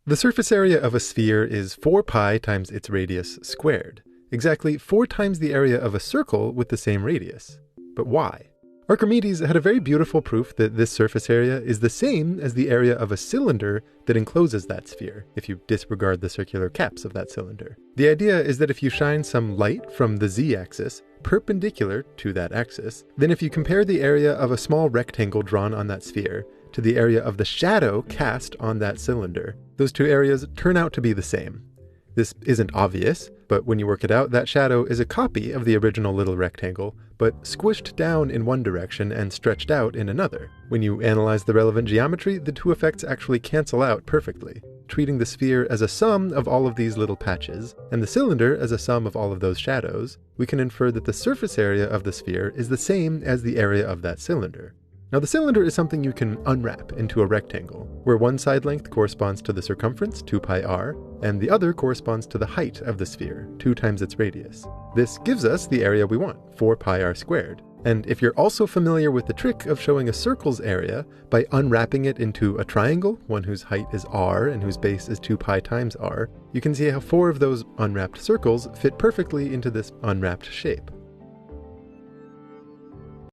The surface area of a sphere is 4 pi times its radius squared, exactly 4 times the area of a circle with the same radius. But why? Archimedes had a very beautiful proof that this surface area is the same as the area of a cylinder that encloses that sphere, if you disregard the circular caps of that cylinder. The idea is that if you shine some light from the z-axis perpendicular to that axis, then if you compare the area of a small rectangle drawn on that sphere to the area of the shadow cast on that cylinder, those two areas turn out to be the same. This isn't obvious, but when you work it out, that shadow is a copy of the original little rectangle, but squished down in one direction and stretched out in another. When you analyze the relevant geometry, the two effects actually cancel out perfectly. Treating the sphere as a sum of all of these little patches, and the cylinder as a sum of all of those shadows, we can infer that the surface area of the sphere is the same as the area of that cylinder. Now, the cylinder is something you can unwrap into a rectangle, where one side length corresponds to the circumference, 2 pi r, and the other corresponds to the height of the sphere, 2 times its radius. This gives us the area we want, 4 pi r squared. And if you're also familiar with the trick of showing a circle's area by unwrapping it into a triangle, one whose height is r and whose base is 2 pi times r, you can see how 4 of those unwrapped circles fit perfectly into this unwrapped shape.